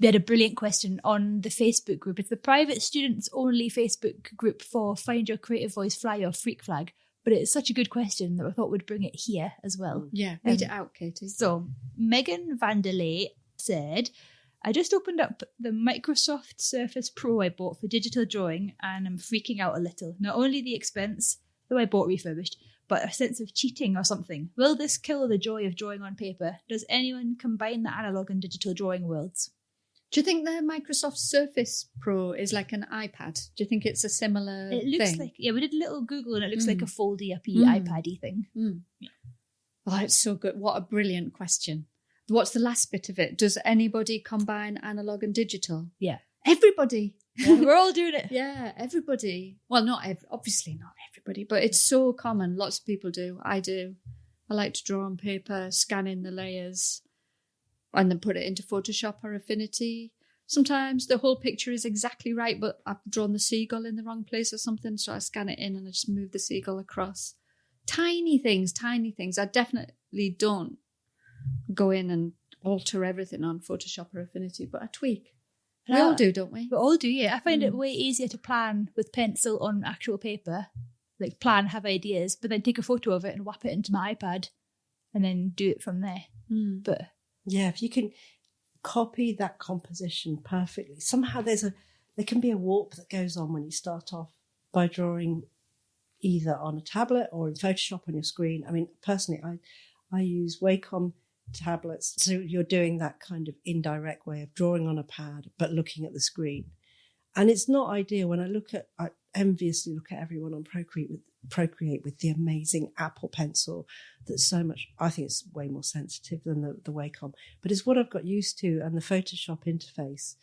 we had a brilliant question on the Facebook group. It's the private students only Facebook group for Find Your Creative Voice Fly Your Freak Flag. But it's such a good question that I thought we'd bring it here as well. Yeah, read it out, Katie. So Megan Vanderlei said, I just opened up the Microsoft Surface Pro I bought for digital drawing and I'm freaking out a little. Not only the expense, though I bought refurbished, but a sense of cheating or something. Will this kill the joy of drawing on paper? Does anyone combine the analog and digital drawing worlds? Do you think the Microsoft Surface Pro is like an iPad? Do you think it's a similar It looks thing? like, yeah, we did a little Google and it looks like a foldy-uppy iPad-y thing. Yeah. Oh, it's so good. What a brilliant question. What's the last bit of it? Does anybody combine analog and digital? Yeah. Everybody. Yeah, we're all doing it. Yeah, everybody. Well, obviously not everybody, but it's so common. Lots of people do. I do. I like to draw on paper, scan in the layers, and then put it into Photoshop or Affinity. Sometimes the whole picture is exactly right, but I've drawn the seagull in the wrong place or something, so I scan it in and I just move the seagull across. Tiny things. I definitely don't go in and alter everything on Photoshop or Affinity, but I tweak. We all do, don't we? We all do, yeah. I find it way easier to plan with pencil on actual paper, like plan, have ideas, but then take a photo of it and whap it into my iPad and then do it from there. But yeah, if you can copy that composition perfectly, somehow there can be a warp that goes on when you start off by drawing either on a tablet or in Photoshop on your screen. I mean, personally, I use Wacom tablets, so you're doing that kind of indirect way of drawing on a pad but looking at the screen, and it's not ideal. When I enviously look at everyone on Procreate with the amazing Apple Pencil that's so much, I think it's way more sensitive than the Wacom, but it's what I've got used to, and the Photoshop interface,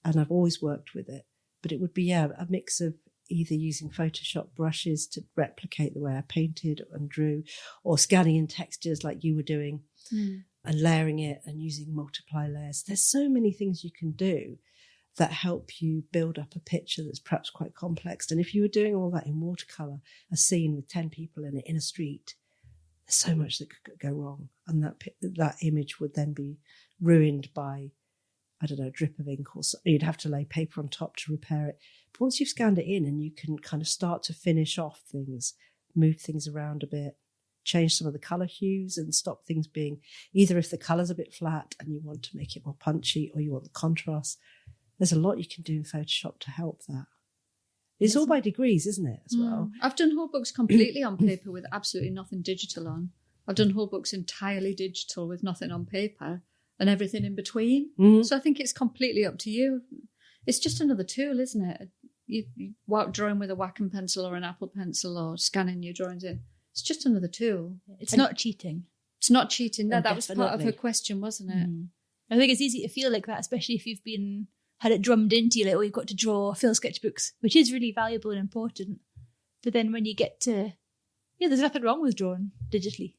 and I've always worked with it. But it would be a mix of either using Photoshop brushes to replicate the way I painted and drew, or scanning in textures like you were doing, and layering it and using multiply layers. There's so many things you can do that help you build up a picture that's perhaps quite complex. And if you were doing all that in watercolour, a scene with 10 people in it in a street, there's so much that could go wrong. And that image would then be ruined by, I don't know, a drip of ink, or so. You'd have to lay paper on top to repair it. But once you've scanned it in and you can kind of start to finish off things, move things around a bit, change some of the colour hues and stop things being, either if the colour's a bit flat and you want to make it more punchy or you want the contrast, there's a lot you can do in Photoshop to help that. It's all by degrees, isn't it, as well? I've done whole books completely on paper with absolutely nothing digital on. I've done whole books entirely digital with nothing on paper and everything in between. So I think it's completely up to you. It's just another tool, isn't it? You drawing with a Wacom pencil or an Apple Pencil or scanning your drawings in. It's just another tool. It's not cheating. It's not cheating. That was part of definitely. her question, wasn't it? I think it's easy to feel like that, especially if you've had it drummed into you, like, oh, you've got to draw fill sketchbooks, which is really valuable and important. But then when you get to, there's nothing wrong with drawing digitally.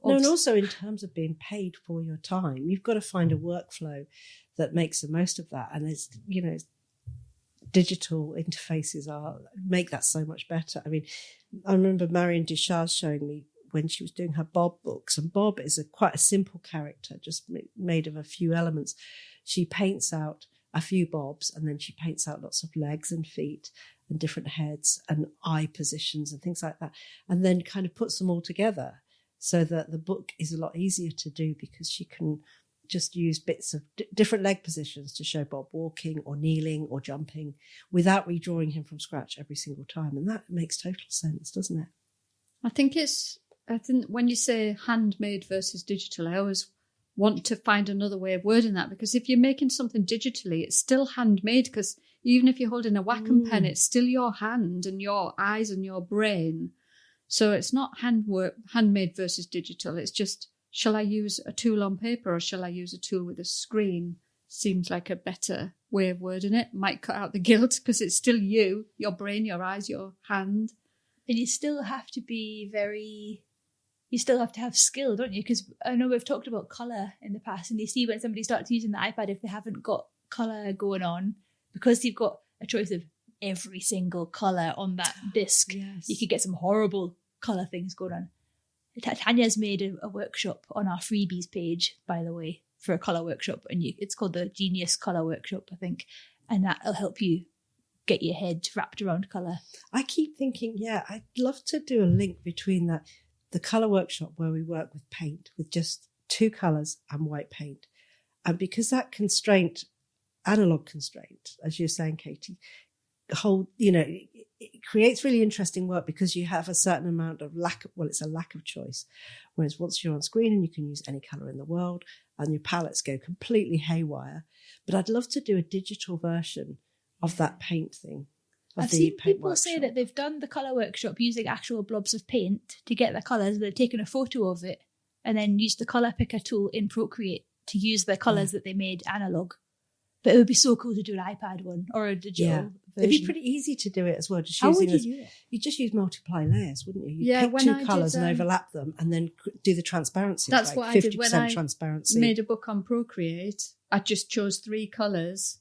No, and also in terms of being paid for your time, you've got to find a workflow that makes the most of that. And there's, digital interfaces make that so much better. I mean, I remember Marion Ducharge showing me when she was doing her Bob books, and Bob is quite a simple character, just made of a few elements. She paints out a few bobs, and then she paints out lots of legs and feet and different heads and eye positions and things like that, and then kind of puts them all together so that the book is a lot easier to do, because she can just use bits of different leg positions to show Bob walking or kneeling or jumping without redrawing him from scratch every single time. And that makes total sense, doesn't it? I think when you say handmade versus digital, I always want to find another way of wording that, because if you're making something digitally, it's still handmade, because even if you're holding a Wacom pen, it's still your hand and your eyes and your brain. So it's not handmade versus digital. It's just, shall I use a tool on paper or shall I use a tool with a screen? Seems like a better way of wording it. Might cut out the guilt, because it's still you, your brain, your eyes, your hand. And you still have to you still have to have skill, don't you? Because I know we've talked about colour in the past, and you see when somebody starts using the iPad, if they haven't got colour going on, because you've got a choice of every single colour on that disc, you could get some horrible colour things going on. Tanya's made a workshop on our freebies page, by the way, for a colour workshop, and it's called the Genius Colour Workshop, I think, and that'll help you get your head wrapped around colour. I keep thinking, I'd love to do a link between the colour workshop where we work with paint, with just 2 colours and white paint. And because that constraint, analog constraint, as you're saying, Katie, it creates really interesting work because you have a certain amount of it's a lack of choice. Whereas once you're on screen and you can use any colour in the world and your palettes go completely haywire. But I'd love to do a digital version of that paint thing. I've seen people say that they've done the colour workshop using actual blobs of paint to get their colours. They've taken a photo of it and then used the colour picker tool in Procreate to use the colours that they made analog. But it would be so cool to do an iPad one or a digital version. It'd be pretty easy to do it as well. How would you do it? You just use multiply layers, wouldn't you? You pick 2 colours and overlap them and then do the transparency. That's what I did when I transparency. made a book on Procreate. I just chose 3 colours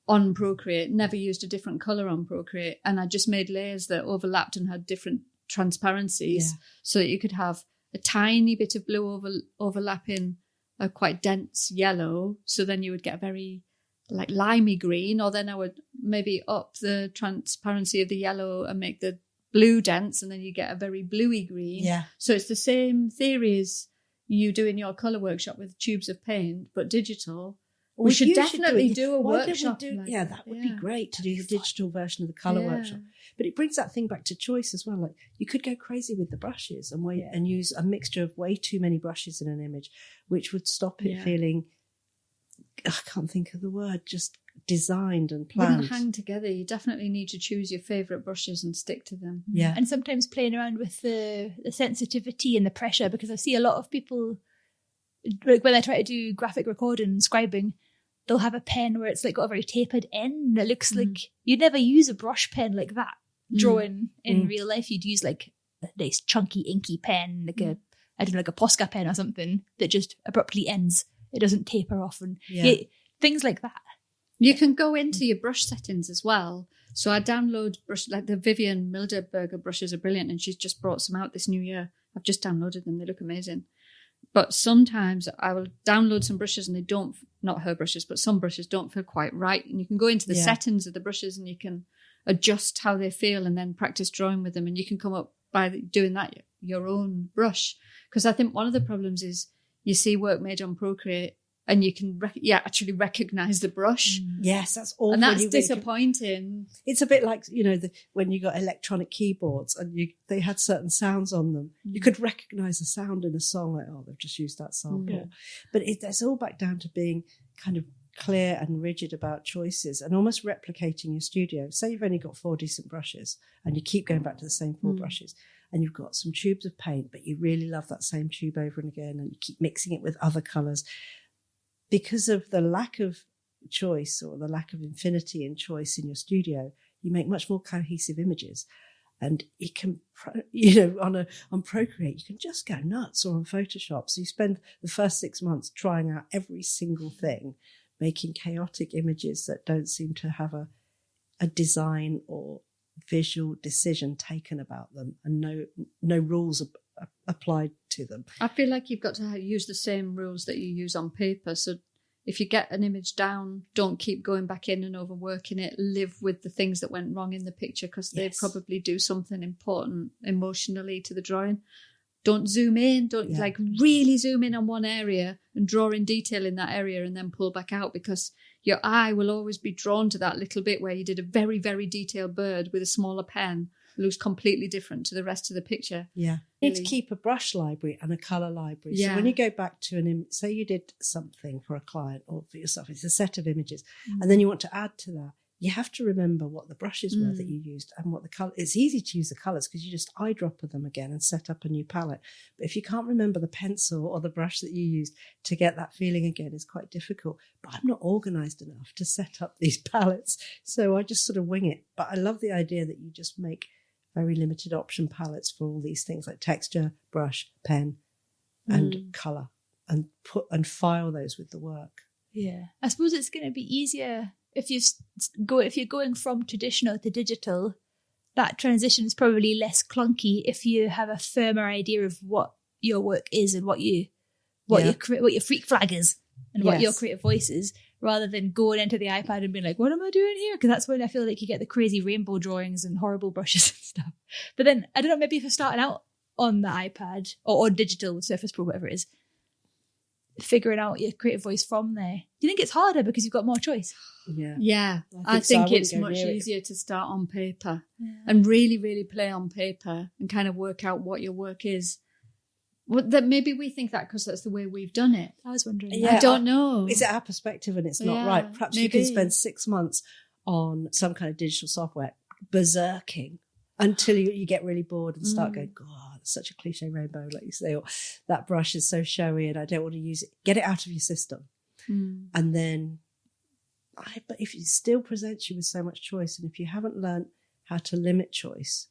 on Procreate, never used a different colour on Procreate, and I just made layers that overlapped and had different transparencies so that you could have a tiny bit of blue overlapping a quite dense yellow, so then you would get a very like limey green, or then I would maybe up the transparency of the yellow and make the blue dense, and then you get a very bluey green. Yeah. So it's the same theory as you do in your colour workshop with tubes of paint, but digital. We should definitely do a workshop. That would be great to do the digital version of the colour workshop. But it brings that thing back to choice as well. Like you could go crazy with the brushes and use a mixture of way too many brushes in an image, which would stop it feeling, I can't think of the word, just designed and planned. Wouldn't hang together. You definitely need to choose your favourite brushes and stick to them. Yeah. And sometimes playing around with the sensitivity and the pressure, because I see a lot of people, like when they try to do graphic recording and scribing, they'll have a pen where it's like got a very tapered end. It looks like you'd never use a brush pen like that drawing in real life. You'd use like a nice chunky inky pen, like like a Posca pen or something that just abruptly ends. It doesn't taper off, and things like that. You can go into your brush settings as well. So I download brush, like the Vivian Milderberger brushes are brilliant, and she's just brought some out this new year. I've just downloaded them. They look amazing. But sometimes I will download some brushes and they don't, not her brushes, but some brushes don't feel quite right. And you can go into the settings of the brushes and you can adjust how they feel and then practice drawing with them. And you can come up by doing that your own brush. Because I think one of the problems is you see work made on Procreate and you can actually recognise the brush. Yes, that's awful. And that's disappointing. It's a bit like, when you got electronic keyboards and they had certain sounds on them. You could recognise a sound in a song, like, they've just used that sample. Yeah. But it's all back down to being kind of clear and rigid about choices and almost replicating your studio. Say you've only got 4 decent brushes and you keep going back to the same 4 brushes, and you've got some tubes of paint, but you really love that same tube over and again, and you keep mixing it with other colours. Because of the lack of choice or the lack of infinity in choice in your studio, you make much more cohesive images. And it can, on Procreate, you can just go nuts, or on Photoshop. So you spend the first 6 months trying out every single thing, making chaotic images that don't seem to have a design or visual decision taken about them, and no rules applied to them. I feel like you've got to use the same rules that you use on paper. So if you get an image down, don't keep going back in and overworking it. Live with the things that went wrong in the picture, because they probably do something important emotionally to the drawing. Don't zoom in. Don't really zoom in on one area and draw in detail in that area and then pull back out, because your eye will always be drawn to that little bit where you did a very, very detailed bird with a smaller pen. It looks completely different to the rest of the picture. Yeah. You need to keep a brush library and a colour library. So when you go back to say you did something for a client or for yourself, it's a set of images, and then you want to add to that, you have to remember what the brushes were that you used and what the colour. It's easy to use the colours because you just eyedropper them again and set up a new palette. But if you can't remember the pencil or the brush that you used to get that feeling again, it's quite difficult. But I'm not organised enough to set up these palettes, so I just sort of wing it. But I love the idea that you just make very limited option palettes for all these things like texture, brush, pen, and colour, and file those with the work. Yeah, I suppose it's going to be easier if you're going from traditional to digital. That transition is probably less clunky if you have a firmer idea of what your work is and what your freak flag is. and what your Yes. creative voice is, rather than going into the iPad and being like, what am I doing here? Because that's when I feel like you get the crazy rainbow drawings and horrible brushes and stuff. But then, I don't know, maybe if you're starting out on the iPad or digital with Surface Pro, whatever it is, figuring out your creative voice from there. Do you think it's harder because you've got more choice? Yeah. Yeah, so. I think wouldn't it's go much near it. easier to start on paper and really, really play on paper and kind of work out what your work is. Well, that maybe we think that because that's the way we've done it. I was wondering. Yeah, I don't know. Is it our perspective and it's not Yeah, right? Perhaps you maybe. can spend 6 months on some kind of digital software, berserking, until you get really bored and start going, God, it's such a cliche rainbow, like you say, or that brush is so showy and I don't want to use it. Get it out of your system. And then, but if it still presents you with so much choice, and if you haven't learned how to limit choice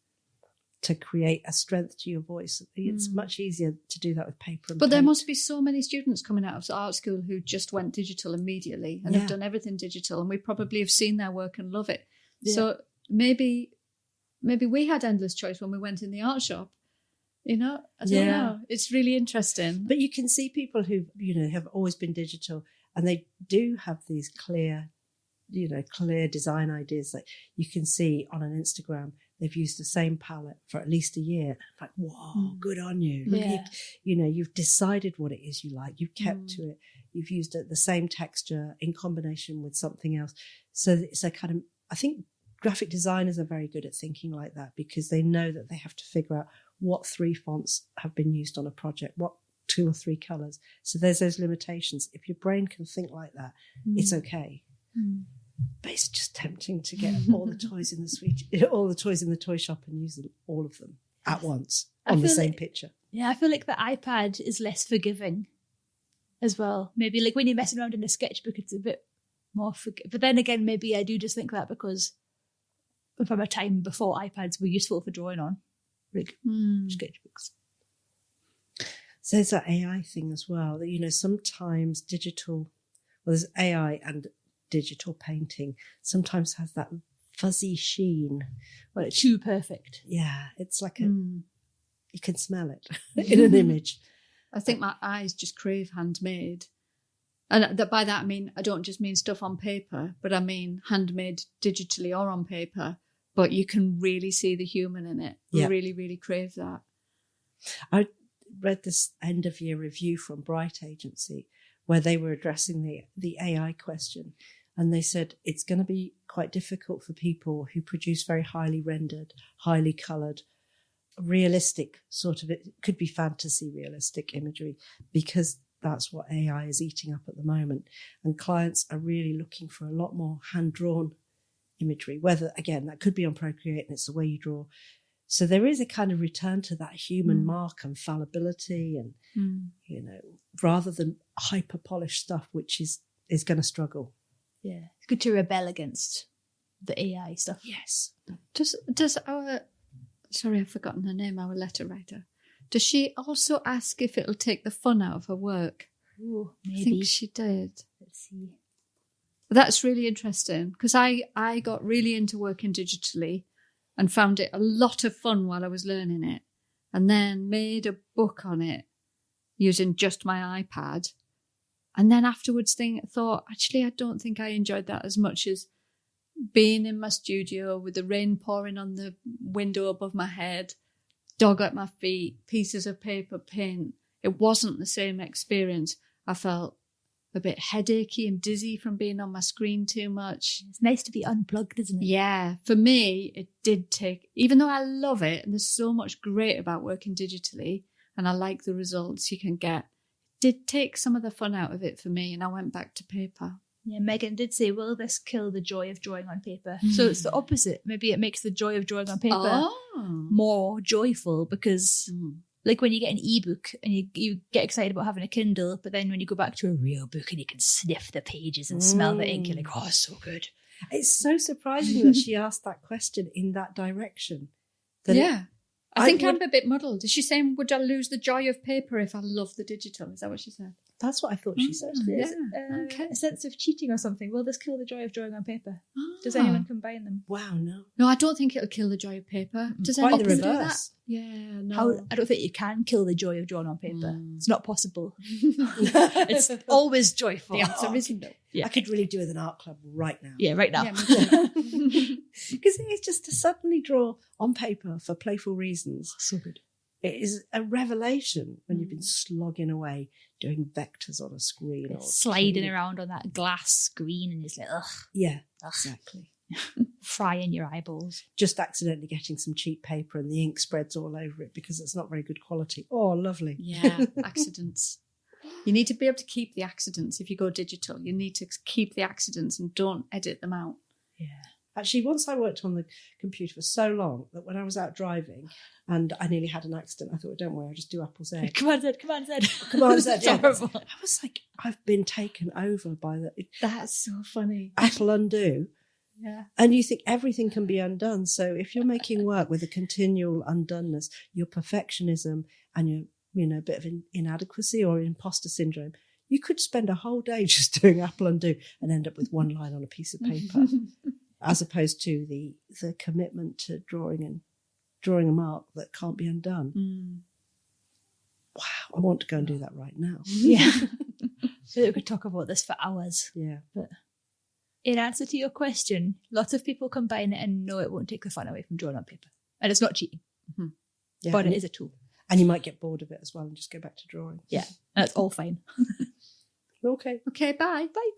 to create a strength to your voice, it's much easier to do that with paper and But there paint. must be so many students coming out of art school who just went digital immediately and have done everything digital, and we probably have seen their work and love it. Yeah. So maybe we had endless choice when we went in the art shop. You know, I don't know. It's really interesting. But you can see people who, have always been digital and they do have these clear design ideas. Like you can see on an Instagram, they've used the same palette for at least a year. Like, whoa, good on you. Look, you've decided what it is you like. You've kept to it. You've used the same texture in combination with something else. So it's a kind of, I think graphic designers are very good at thinking like that because they know that they have to figure out what 3 fonts have been used on a project, what 2 or 3 colours. So there's those limitations. If your brain can think like that, it's okay. But it's just tempting to get all the toys in the toy shop and use all of them at once on the same picture. Yeah, I feel like the iPad is less forgiving as well. Maybe like when you're messing around in a sketchbook, it's a bit more But then again, maybe I do just think that because from a time before iPads were useful for drawing on, like sketchbooks. So there's that AI thing as well, that, sometimes there's AI and digital painting sometimes has that fuzzy sheen. Well, it's too perfect. Yeah, it's like you can smell it in an image. I think my eyes just crave handmade. And by that I mean, I don't just mean stuff on paper, but I mean handmade digitally or on paper. But you can really see the human in it. Yeah. Really, really crave that. I read this end of year review from Bright Agency where they were addressing the AI question. And they said it's going to be quite difficult for people who produce very highly rendered, highly coloured, realistic it could be fantasy realistic imagery, because that's what AI is eating up at the moment. And clients are really looking for a lot more hand-drawn imagery, whether, again, that could be on Procreate and it's the way you draw. So there is a kind of return to that human mark and fallibility and, rather than hyper-polished stuff, which is going to struggle. Yeah, it's good to rebel against the AI stuff. Yes. Does our, sorry, I've forgotten her name, our letter writer, does she also ask if it'll take the fun out of her work? Ooh, maybe. I think she did. Let's see. That's really interesting because I got really into working digitally and found it a lot of fun while I was learning it, and then made a book on it using just my iPad. And then afterwards thought, actually, I don't think I enjoyed that as much as being in my studio with the rain pouring on the window above my head, dog at my feet, pieces of paper, paint. It wasn't the same experience. I felt a bit headachy and dizzy from being on my screen too much. It's nice to be unplugged, isn't it? Yeah, for me, it did take, even though I love it and there's so much great about working digitally and I like the results you can get, did take some of the fun out of it for me, and I went back to paper. Yeah, Megan did say, will this kill the joy of drawing on paper? So it's the opposite. Maybe it makes the joy of drawing on paper more joyful because like when you get an ebook and you get excited about having a Kindle, but then when you go back to a real book and you can sniff the pages and smell the ink, you're like, oh, it's so good. It's so surprising that she asked that question in that direction. Yeah. I think I'm a bit muddled. Is she saying, would I lose the joy of paper if I love the digital? Is that what she said? That's what I thought she said. There's okay. a sense of cheating or something. Will this kill the joy of drawing on paper? Does Ah. anyone combine them? Wow, no. No, I don't think it'll kill the joy of paper. Does Quite anyone the do that? reverse. Yeah, no. I don't think you can kill the joy of drawing on paper. It's not possible. It's always joyful. The answer is no. Yeah. I could really do with an art club right now. Yeah, right now. Yeah, me too. Because it is just to suddenly draw on paper for playful reasons. So good. It is a revelation when you've been slogging away doing vectors on a screen. Or Sliding around on that glass screen and it's like, ugh, Yeah, exactly. frying your eyeballs. Just accidentally getting some cheap paper and the ink spreads all over it because it's not very good quality. Oh, lovely. Yeah, accidents. You need to be able to keep the accidents. If you go digital, you need to keep the accidents and don't edit them out. Yeah. Actually, once I worked on the computer for so long that when I was out driving and I nearly had an accident, I thought, well, don't worry, I'll just do Apple's egg. Come on, Zed. Come on, Zed. Come on, Zed. Yeah. Terrible. I was like, I've been taken over by the That's so funny. Apple undo. Yeah. And you think everything can be undone. So if you're making work with a continual undoneness, your perfectionism and your, bit of inadequacy or imposter syndrome, you could spend a whole day just doing Apple undo and end up with one line on a piece of paper, as opposed to the commitment to drawing a mark that can't be undone. Wow, I want to go and do that right now. Yeah. So we could talk about this for hours. Yeah. But in answer to your question, lots of people combine it and no, it won't take the fun away from drawing on paper. And it's not cheating, Yeah, but it is a tool. And you might get bored of it as well and just go back to drawing. Yeah. And it's all fine. Okay. Okay, bye. Bye.